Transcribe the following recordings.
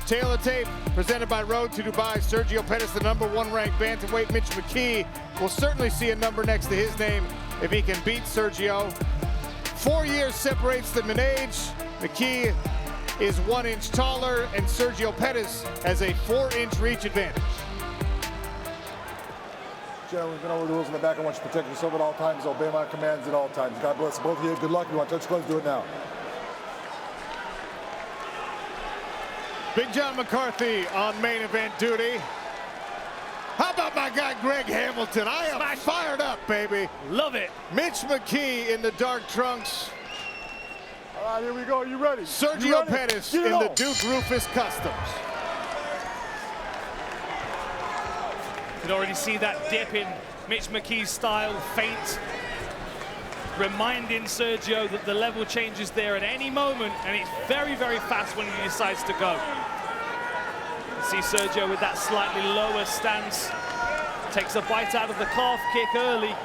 Taylor tape presented by Road to Dubai. Sergio Pettis, the #1 ranked bantamweight. Mitch McKee will certainly see a number next to his name if he can beat Sergio. 4 years separates them in age. McKee is 1 inch taller, and Sergio Pettis has a 4-inch reach advantage. Gentlemen, we know the rules in the back. I want you to protect yourself at all times. Obey my commands at all times. God bless both of you. Good luck. If you want to touch gloves, do it now. Big John McCarthy on main event duty. How about my guy Greg Hamilton? I am fired up, baby. Love it. Mitch McKee in the dark trunks. All right, here we go. Are you ready? Sergio Pettis in the Duke Rufus Customs. You can already see that dip in Mitch McKee's style, feint, reminding Sergio that the level changes there at any moment, and it's very, very fast when he decides to go. You see Sergio with that slightly lower stance, takes a bite out of the calf kick early.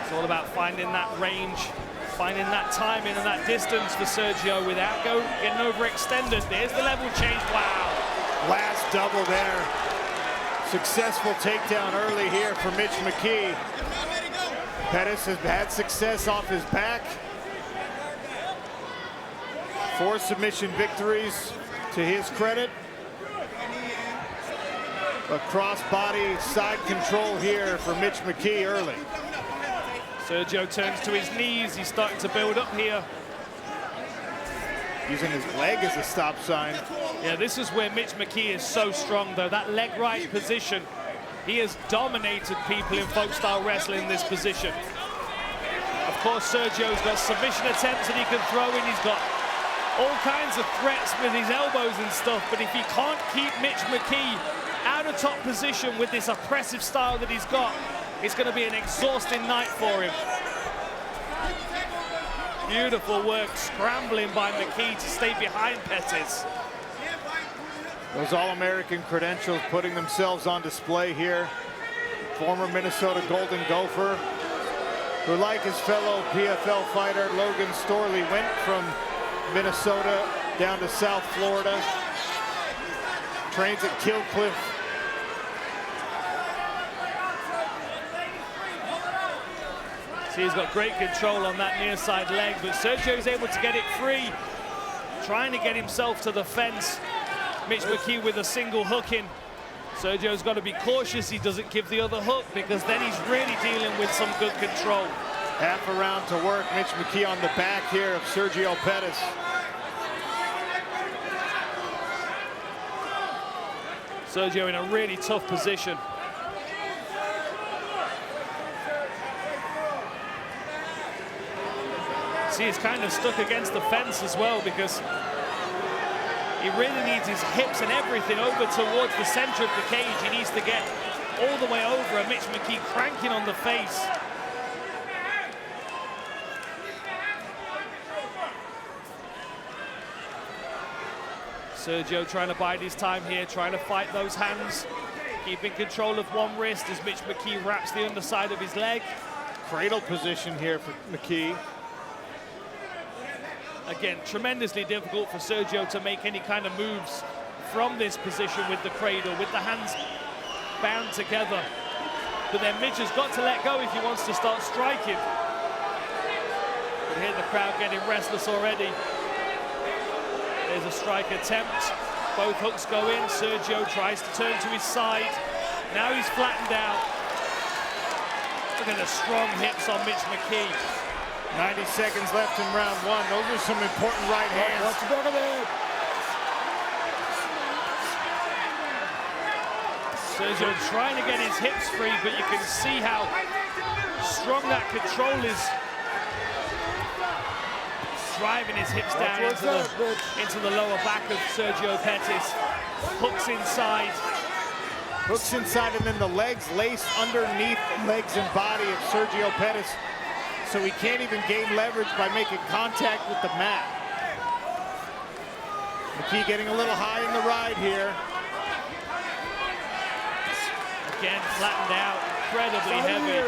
It's all about finding that range, finding that timing and that distance for Sergio without getting overextended. There's the level change. Wow. Last double there. Successful takedown early here for Mitch McKee. Pettis has had success off his back. 4 submission victories to his credit. A cross-body side control here for Mitch McKee early. Sergio turns to his knees. He's starting to build up here. Using his leg as a stop sign. Yeah, this is where Mitch McKee is so strong, though. That leg right position. He has dominated people in folk-style wrestling in this position. Of course, Sergio's got submission attempts that he can throw in. He's got all kinds of threats with his elbows and stuff. But if he can't keep Mitch McKee out of top position with this oppressive style that he's got, it's going to be an exhausting night for him. Beautiful work, scrambling by McKee to stay behind Pettis. Those All-American credentials putting themselves on display here. Former Minnesota Golden Gopher, who, like his fellow PFL fighter Logan Storley, went from Minnesota down to South Florida. Trains at Kill Cliff. See, he's got great control on that near side leg, but Sergio is able to get it free, trying to get himself to the fence. Mitch McKee with a single hook in. Sergio's got to be cautious he doesn't give the other hook, because then he's really dealing with some good control. Half a round to work. Mitch McKee on the back here of Sergio Pettis. Sergio in a really tough position. See, he's kind of stuck against the fence as well, because he really needs his hips and everything over towards the center of the cage. He needs to get all the way over, and Mitch McKee cranking on the face. Sergio trying to bide his time here, trying to fight those hands, keeping control of one wrist as Mitch McKee wraps the underside of his leg. Cradle position here for McKee. Again, tremendously difficult for Sergio to make any kind of moves from this position with the cradle, with the hands bound together. But then Mitch has got to let go if he wants to start striking. You hear the crowd getting restless already. There's a strike attempt. Both hooks go in. Sergio tries to turn to his side. Now he's flattened out. Look at the strong hips on Mitch McKee. 90 seconds left in round 1. Those are some important right hands. Watch the back of the head. Sergio trying to get his hips free, but you can see how strong that control is. Driving his hips down into the lower back of Sergio Pettis. Hooks inside. Hooks inside, and then the legs laced underneath the legs and body of Sergio Pettis, so he can't even gain leverage by making contact with the mat. McKee getting a little high in the ride here. Again, flattened out, incredibly heavy.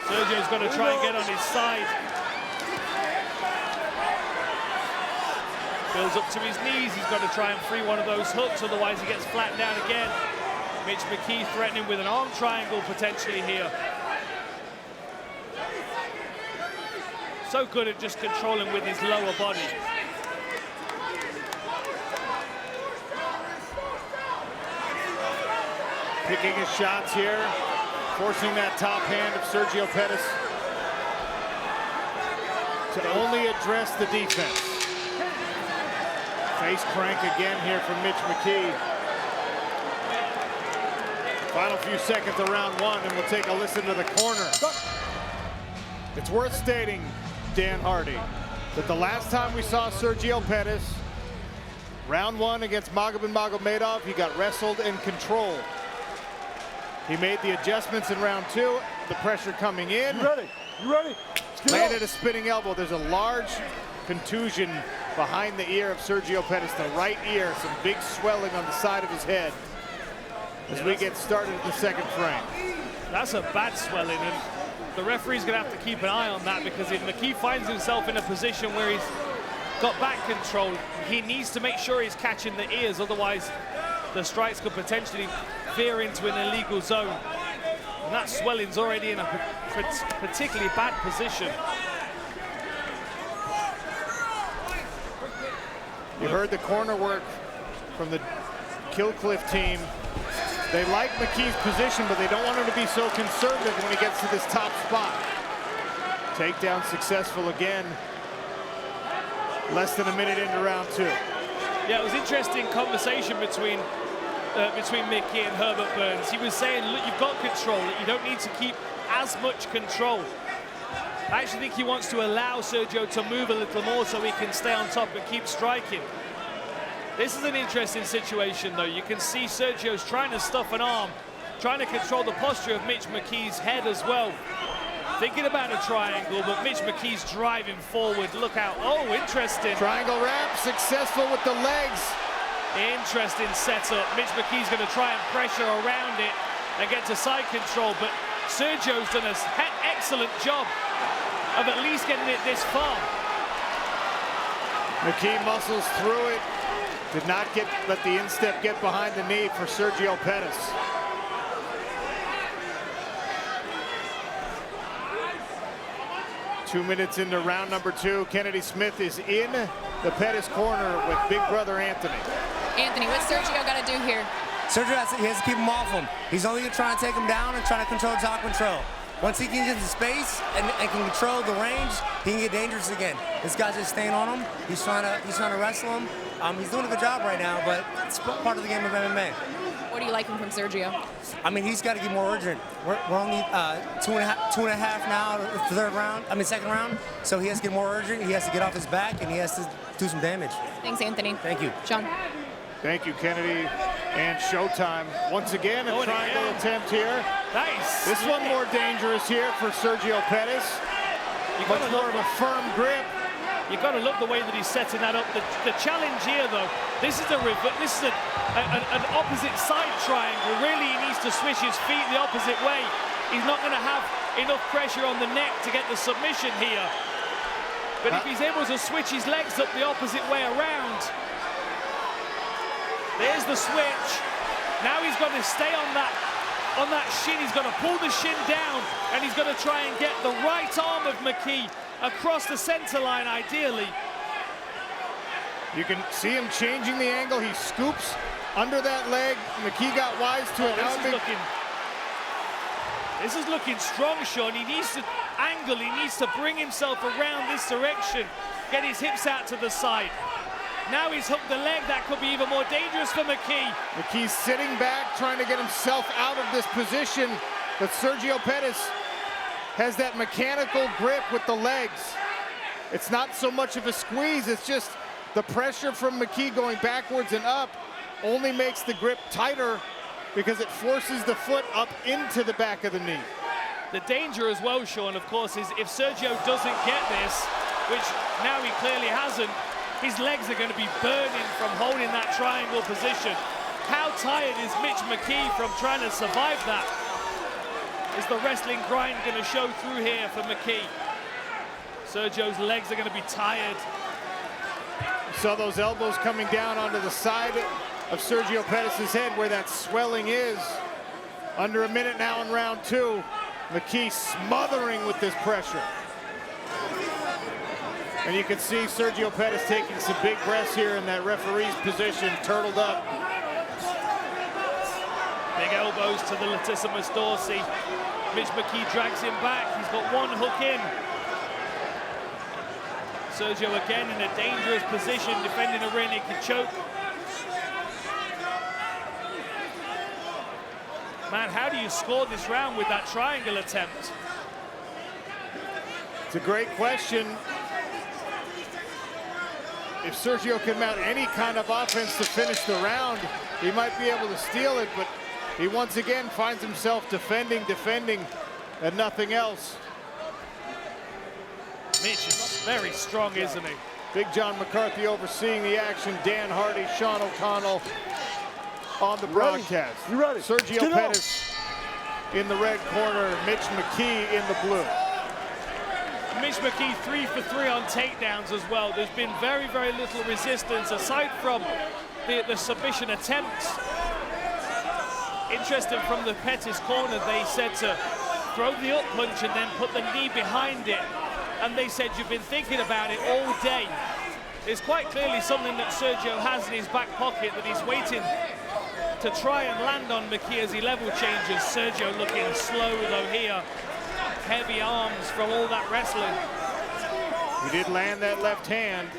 Sergio's got to try and get on his side. Builds up to his knees. He's got to try and free one of those hooks, otherwise he gets flattened down again. Mitch McKee threatening with an arm triangle potentially here. So good at just controlling with his lower body. Picking his shots here, forcing that top hand of Sergio Pettis to only address the defense. Face crank again here from Mitch McKee. Final few seconds of round one, and we'll take a listen to the corner. It's worth stating, Dan Hardy, that the last time we saw Sergio Pettis, round one against Magomedov, he got wrestled and controlled. He made the adjustments in round two, the pressure coming in. You ready? You ready? Landed a spinning elbow. There's a large contusion behind the ear of Sergio Pettis, the right ear, some big swelling on the side of his head as we get started in the second frame. That's a bad swelling, and the referee's going to have to keep an eye on that, because if McKee finds himself in a position where he's got back control, he needs to make sure he's catching the ears, otherwise the strikes could potentially veer into an illegal zone. And that swelling's already in a particularly bad position. You heard the corner work from the Killcliff team. They like McKee's position, but they don't want him to be so conservative when he gets to this top spot. Takedown successful again. Less than a minute into round two. Yeah, it was interesting conversation between McKee and Herbert Burns. He was saying, look, you've got control. You don't need to keep as much control. I actually think he wants to allow Sergio to move a little more so he can stay on top and keep striking. This is an interesting situation, though. You can see Sergio's trying to stuff an arm, trying to control the posture of Mitch McKee's head as well. Thinking about a triangle, but Mitch McKee's driving forward. Look out. Oh, interesting. Triangle wrap, successful with the legs. Interesting setup. Mitch McKee's going to try and pressure around it and get to side control, but Sergio's done an excellent job of at least getting it this far. McKee muscles through it. Did not let the instep get behind the knee for Sergio Pettis. Two minutes into round number two. Kennedy Smith is in the Pettis corner with big brother Anthony. Anthony, what's Sergio got to do here? Sergio has to keep him off him. He's only going to try and take him down and try to control top control. Once he can get into space and can control the range, he can get dangerous again. This guy's just staying on him. He's trying to wrestle him. He's doing a good job right now, but it's part of the game of MMA. What do you like from Sergio? I mean, he's got to get more urgent. We're only two and a half now, second round. So he has to get more urgent. He has to get off his back, and he has to do some damage. Thanks, Anthony. Thank you. Sean. Thank you, Kennedy. And Showtime. Once again, a triangle attempt here. Nice. This one more dangerous here for Sergio Pettis. Much more of a firm grip. You've got to look the way that he's setting that up. The challenge here, though, this is an opposite side triangle. Really, he needs to switch his feet the opposite way. He's not going to have enough pressure on the neck to get the submission here. But if he's able to switch his legs up the opposite way around, there's the switch. Now he's got to stay on that shin. He's got to pull the shin down, and he's got to try and get the right arm of McKee across the center line, ideally. You can see him changing the angle. He scoops under that leg. McKee got wise to it. This is looking strong, Sean. He needs to angle. He needs to bring himself around this direction. Get his hips out to the side. Now he's hooked the leg. That could be even more dangerous for McKee. McKee's sitting back, trying to get himself out of this position. But Sergio Pettis has that mechanical grip with the legs. It's not so much of a squeeze, it's just the pressure from McKee going backwards and up only makes the grip tighter because it forces the foot up into the back of the knee. The danger as well, Sean, of course, is if Sergio doesn't get this, which now he clearly hasn't, his legs are going to be burning from holding that triangle position. How tired is Mitch McKee from trying to survive that? Is the wrestling grind going to show through here for McKee? Sergio's legs are going to be tired. Saw those elbows coming down onto the side of Sergio Pettis' head where that swelling is. Under a minute now in round 2. McKee smothering with this pressure. And you can see Sergio Pettis taking some big breaths here in that referee's position, turtled up. Big elbows to the latissimus dorsi. Mitch McKee drags him back. He's got one hook in. Sergio again in a dangerous position, defending a rear naked choke. Man, how do you score this round with that triangle attempt? It's a great question. If Sergio can mount any kind of offense to finish the round, he might be able to steal it, but he once again finds himself defending, and nothing else. Mitch is very strong, isn't he? Big John McCarthy overseeing the action. Dan Hardy, Sean O'Connell on the broadcast. You ready? Sergio Pettis in the red corner, Mitch McKee in the blue. Mitch McKee 3 for 3 on takedowns as well. There's been very, very little resistance aside from the submission attempts. Interesting, from the Pettis corner, they said to throw the up punch and then put the knee behind it. And they said, you've been thinking about it all day. It's quite clearly something that Sergio has in his back pocket that he's waiting to try and land on McKee as he level changes. Sergio looking slow though here. Heavy arms from all that wrestling. He did land that left hand.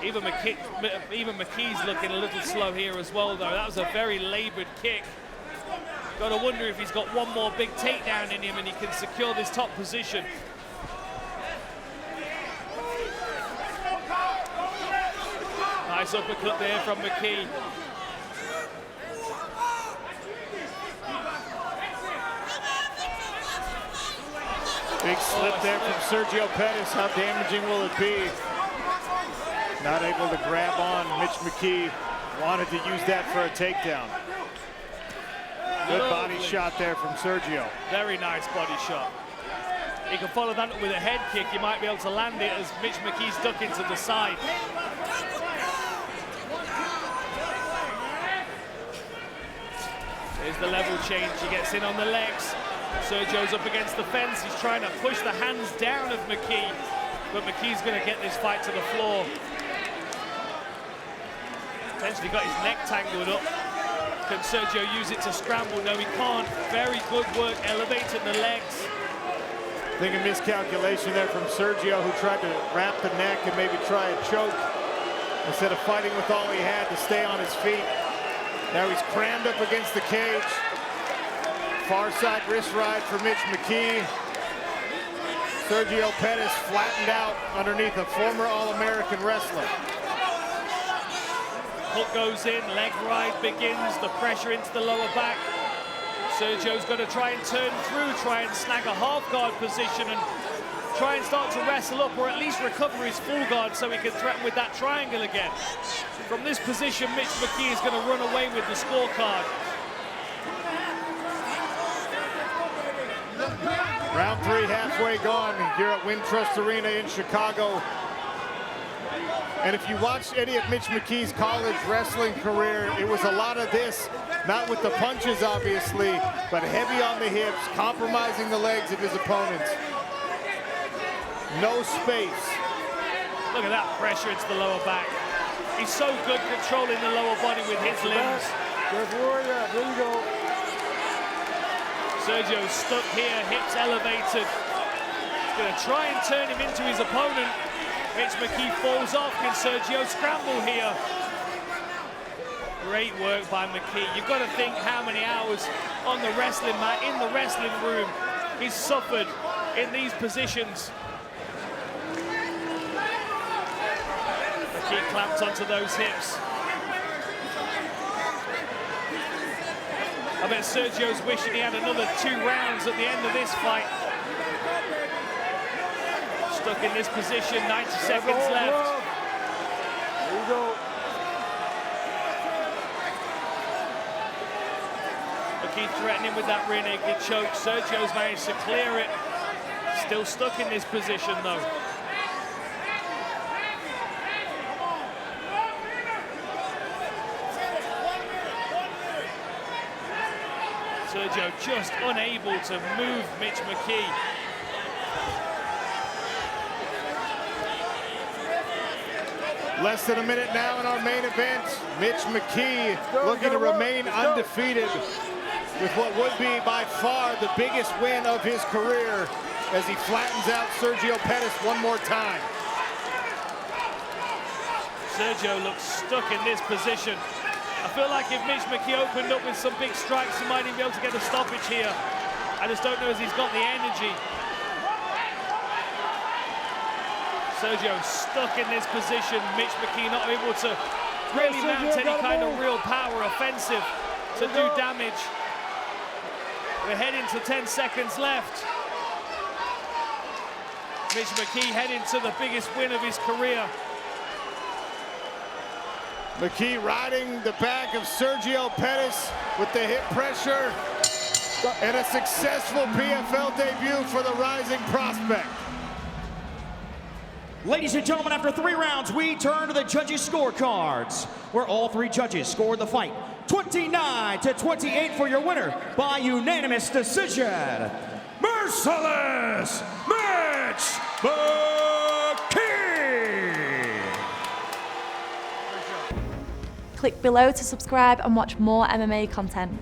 Even McKee's looking a little slow here as well though. That was a very labored kick. Got to wonder if he's got one more big takedown in him and he can secure this top position. Nice uppercut there from McKee. Big slip there from Sergio Pettis. How damaging will it be? Not able to grab on. Mitch McKee wanted to use that for a takedown. Good body shot there from Sergio. Very nice body shot. He can follow that up with a head kick. He might be able to land it as Mitch McKee's ducking to the side. There's the level change. He gets in on the legs. Sergio's up against the fence. He's trying to push the hands down of McKee, but McKee's going to get this fight to the floor. Potentially got his neck tangled up. Can Sergio use it to scramble? No, he can't. Very good work elevating the legs. I think a miscalculation there from Sergio, who tried to wrap the neck and maybe try a choke instead of fighting with all he had to stay on his feet. Now he's crammed up against the cage. Far side wrist ride for Mitch McKee. Sergio Pettis flattened out underneath a former All-American wrestler. Hook goes in, leg ride begins, the pressure into the lower back. Sergio's got to try and turn through, try and snag a half guard position and try and start to wrestle up, or at least recover his full guard so he can threaten with that triangle again. From this position, Mitch McKee is going to run away with the scorecard. Round 3 halfway gone here at Wintrust Arena in Chicago. And if you watch any of Mitch McKee's college wrestling career, it was a lot of this, not with the punches obviously, but heavy on the hips, compromising the legs of his opponents. No space. Look at that pressure into the lower back. He's so good controlling the lower body with his limbs. There you go. Sergio's stuck here, hips elevated. He's going to try and turn him into his opponent. Mitch McKee falls off. Can Sergio scramble here? Great work by McKee. You've got to think how many hours on the wrestling mat, in the wrestling room, he's suffered in these positions. McKee clamps onto those hips. I bet Sergio's wishing he had another 2 rounds at the end of this fight. Stuck in this position, 90 seconds left. There you go. McKee threatening with that rear naked choke. Sergio's managed to clear it. Still stuck in this position though. Sergio just unable to move Mitch McKee. Less than a minute now in our main event. Mitch McKee looking to remain undefeated with what would be by far the biggest win of his career as he flattens out Sergio Pettis one more time. Sergio looks stuck in this position. I feel like if Mitch McKee opened up with some big strikes, he might even be able to get a stoppage here. I just don't know if he's got the energy. Sergio stuck in this position. Mitch McKee not able to really mount any kind of real power offensive to do damage. We're heading to 10 seconds left. Mitch McKee heading to the biggest win of his career. McKee riding the back of Sergio Pettis with the hip pressure and a successful PFL debut for the rising prospect. Ladies and gentlemen, after 3 rounds, we turn to the judges' scorecards, where all 3 judges scored the fight 29-28 for your winner by unanimous decision, Merciless Mitch McKee. Click below to subscribe and watch more MMA content.